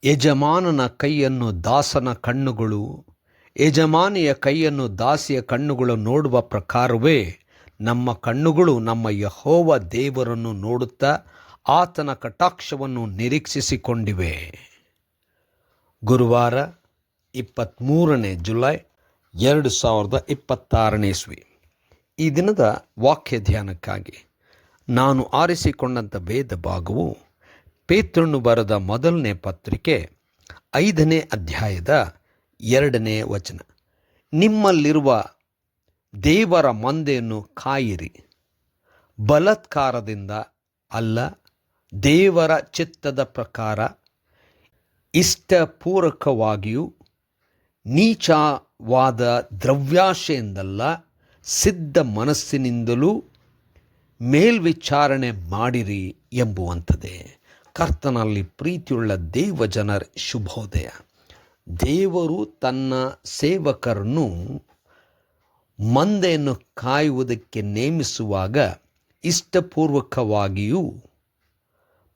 ಯಜಮಾನನ ಕೈಯನ್ನು ದಾಸನ ಕಣ್ಣುಗಳು, ಯಜಮಾನಿಯ ಕೈಯನ್ನು ದಾಸಿಯ ಕಣ್ಣುಗಳು ನೋಡುವ ಪ್ರಕಾರವೇ ನಮ್ಮ ಕಣ್ಣುಗಳು ನಮ್ಮ ಯೆಹೋವ ದೇವರನ್ನು ನೋಡುತ್ತಾ ಆತನ ಕಟಾಕ್ಷವನ್ನು ನಿರೀಕ್ಷಿಸಿಕೊಂಡಿವೆ. ಗುರುವಾರ 23 ಜುಲೈ 2026 ಇಸ್ವಿ. ಈ ದಿನದ ವಾಕ್ಯ ಧ್ಯಾನಕ್ಕಾಗಿ ನಾನು ಆರಿಸಿಕೊಂಡಂಥ ವೇದ ಭಾಗವು ಪೇತ್ರನು ಬರೆದ ಮೊದಲನೇ ಪತ್ರಿಕೆ 5ನೇ ಅಧ್ಯಾಯದ 2ನೇ ವಚನ. ನಿಮ್ಮಲ್ಲಿರುವ ದೇವರ ಮಂದೆಯನ್ನು ಕಾಯಿರಿ, ಬಲಾತ್ಕಾರದಿಂದ ಅಲ್ಲ, ದೇವರ ಚಿತ್ತದ ಪ್ರಕಾರ ಇಷ್ಟಪೂರ್ವಕವಾಗಿಯೂ ನೀಚವಾದ ದ್ರವ್ಯಾಶೆಯಿಂದಲ್ಲ, ಸಿದ್ಧ ಮನಸ್ಸಿನಿಂದಲೂ ಮೇಲ್ವಿಚಾರಣೆ ಮಾಡಿರಿ ಎಂಬುವಂಥದ್ದೇ. ಕರ್ತನಲ್ಲಿ ಪ್ರೀತಿಯುಳ್ಳ ದೇವಜನರ ಶುಭೋದಯ. ದೇವರು ತನ್ನ ಸೇವಕರನ್ನು ಮಂದೆಯನ್ನು ಕಾಯುವುದಕ್ಕೆ ನೇಮಿಸುವಾಗ ಇಷ್ಟಪೂರ್ವಕವಾಗಿಯೂ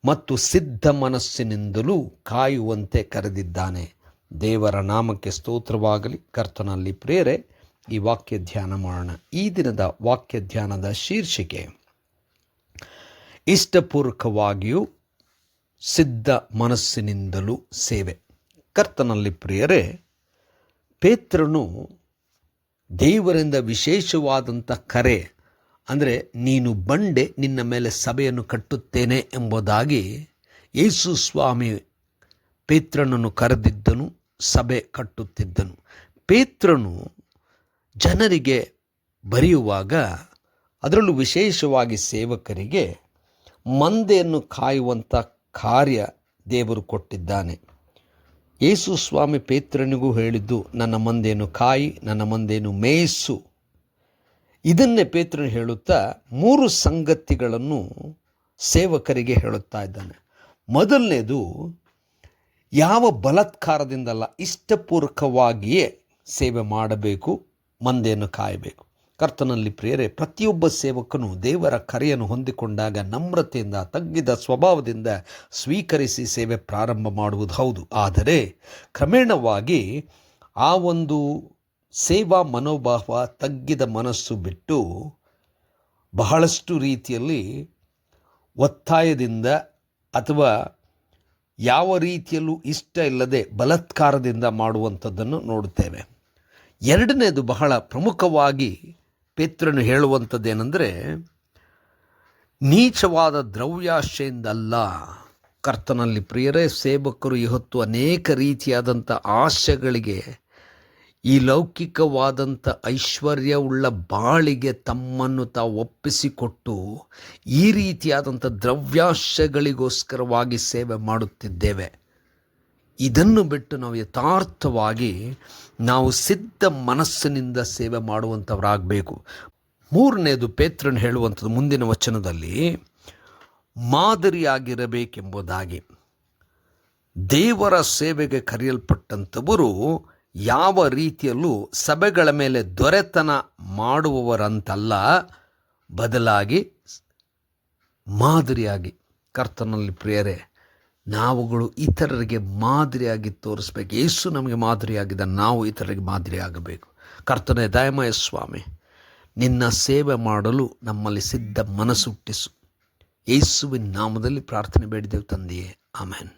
ಮತ್ತು ಸಿದ್ಧ ಮನಸ್ಸಿನಿಂದಲೂ ಕಾಯುವಂತೆ ಕರೆದಿದ್ದಾನೆ. ದೇವರ ನಾಮಕ್ಕೆ ಸ್ತೋತ್ರವಾಗಲಿ. ಕರ್ತನಲ್ಲಿ ಪ್ರಿಯರೇ, ಈ ವಾಕ್ಯ ಧ್ಯಾನ ಮಾಡೋಣ. ಈ ದಿನದ ವಾಕ್ಯ ಧ್ಯಾನದ ಶೀರ್ಷಿಕೆ ಇಷ್ಟಪೂರ್ವಕವಾಗಿಯೂ ಸಿದ್ಧ ಮನಸ್ಸಿನಿಂದಲೂ ಸೇವೆ. ಕರ್ತನಲ್ಲಿ ಪ್ರಿಯರೇ, ಪೇತ್ರನು ದೇವರಿಂದ ವಿಶೇಷವಾದಂಥ ಕರೆ, ಅಂದರೆ ನೀನು ಬಂಡೆ, ನಿನ್ನ ಮೇಲೆ ಸಭೆಯನ್ನು ಕಟ್ಟುತ್ತೇನೆ ಎಂಬುದಾಗಿ ಯೇಸು ಸ್ವಾಮಿ ಪೇತ್ರನನ್ನು ಕರೆದಿದ್ದನು, ಸಭೆ ಕಟ್ಟುತ್ತಿದ್ದನು. ಪೇತ್ರನು ಜನರಿಗೆ ಬರೆಯುವಾಗ, ಅದರಲ್ಲೂ ವಿಶೇಷವಾಗಿ ಸೇವಕರಿಗೆ ಮಂದೆಯನ್ನು ಕಾಯುವಂಥ ಕಾರ್ಯ ದೇವರು ಕೊಟ್ಟಿದ್ದಾನೆ. ಯೇಸು ಸ್ವಾಮಿ ಪೇತ್ರನಿಗೂ ಹೇಳಿದ್ದು, ನನ್ನ ಮಂದೆಯನ್ನು ಕಾಯಿ, ನನ್ನ ಮಂದೆಯನ್ನು ಮೇಯಿಸು. ಇದನ್ನೇ ಪೇತ್ರನು ಹೇಳುತ್ತಾ 3 ಸಂಗತಿಗಳನ್ನು ಸೇವಕರಿಗೆ ಹೇಳುತ್ತಾ ಇದ್ದಾನೆ. ಮೊದಲನೇದು, ಯಾವ ಬಲಾತ್ಕಾರದಿಂದಲ್ಲ, ಇಷ್ಟಪೂರ್ವಕವಾಗಿಯೇ ಸೇವೆ ಮಾಡಬೇಕು, ಮಂದೆಯನ್ನು ಕಾಯಬೇಕು. ಕರ್ತನಲ್ಲಿ ಪ್ರಿಯರೇ, ಪ್ರತಿಯೊಬ್ಬ ಸೇವಕನು ದೇವರ ಕರೆಯನ್ನು ಹೊಂದಿಕೊಂಡಾಗ ನಮ್ರತೆಯಿಂದ, ತಗ್ಗಿದ ಸ್ವಭಾವದಿಂದ ಸ್ವೀಕರಿಸಿ ಸೇವೆ ಪ್ರಾರಂಭ ಮಾಡುವುದು ಹೌದು. ಆದರೆ ಕ್ರಮೇಣವಾಗಿ ಆ ಒಂದು ಸೇವಾ ಮನೋಭಾವ, ತಗ್ಗಿದ ಮನಸ್ಸು ಬಿಟ್ಟು ಬಹಳಷ್ಟು ರೀತಿಯಲ್ಲಿ ಒತ್ತಾಯದಿಂದ ಅಥವಾ ಯಾವ ರೀತಿಯಲ್ಲೂ ಇಷ್ಟ ಇಲ್ಲದೆ ಬಲಾತ್ಕಾರದಿಂದ ಮಾಡುವಂಥದ್ದನ್ನು ನೋಡುತ್ತೇವೆ. ಎರಡನೇದು, ಬಹಳ ಪ್ರಮುಖವಾಗಿ ಪೇತ್ರನು ಹೇಳುವಂಥದ್ದೇನೆಂದರೆ, ನೀಚವಾದ ದ್ರವ್ಯಾಶೆಯಿಂದಲ್ಲ. ಕರ್ತನಲ್ಲಿ ಪ್ರಿಯರೇ, ಸೇವಕರು ಇವತ್ತು ಅನೇಕ ರೀತಿಯಾದಂಥ ಆಶೆಗಳಿಗೆ, ಈ ಲೌಕಿಕವಾದಂಥ ಐಶ್ವರ್ಯವುಳ್ಳ ಬಾಳಿಗೆ ತಮ್ಮನ್ನು ತಾವು ಒಪ್ಪಿಸಿಕೊಟ್ಟು ಈ ರೀತಿಯಾದಂಥ ದ್ರವ್ಯಾಶೆಗಳಿಗೋಸ್ಕರವಾಗಿ ಸೇವೆ ಮಾಡುತ್ತಿದ್ದೇವೆ. ಇದನ್ನು ಬಿಟ್ಟು ನಾವು ಯಥಾರ್ಥವಾಗಿ ನಾವು ಸಿದ್ಧ ಮನಸ್ಸಿನಿಂದ ಸೇವೆ ಮಾಡುವಂಥವರಾಗಬೇಕು. ಮೂರನೇದು, ಪೇತ್ರನು ಹೇಳುವಂಥದ್ದು ಮುಂದಿನ ವಚನದಲ್ಲಿ, ಮಾದರಿಯಾಗಿರಬೇಕೆಂಬುದಾಗಿ. ದೇವರ ಸೇವೆಗೆ ಕರೆಯಲ್ಪಟ್ಟಂಥವರು ಯಾವ ರೀತಿಯಲ್ಲೂ ಸಭೆಗಳ ಮೇಲೆ ದೊರೆತನ ಮಾಡುವವರಂತಲ್ಲ, ಬದಲಾಗಿ ಮಾದರಿಯಾಗಿ. ಕರ್ತನಲ್ಲಿ ಪ್ರಿಯರೇ, ನಾವುಗಳು ಇತರರಿಗೆ ಮಾದರಿಯಾಗಿ ತೋರಿಸ್ಬೇಕು. ಯೇಸು ನಮಗೆ ಮಾದರಿಯಾಗಿದ್ದ, ನಾವು ಇತರರಿಗೆ ಮಾದರಿಯಾಗಬೇಕು. ಕರ್ತನೇ, ದಯಮಯ ಸ್ವಾಮಿ, ನಿನ್ನ ಸೇವೆ ಮಾಡಲು ನಮ್ಮಲ್ಲಿ ಸಿದ್ಧ ಮನಸ್ಸು ಹುಟ್ಟಿಸು. ಯೇಸುವಿನ ನಾಮದಲ್ಲಿ ಪ್ರಾರ್ಥನೆ ಬೇಡಿದೆವು ತಂದೆಯೇ, ಆಮೆನ್.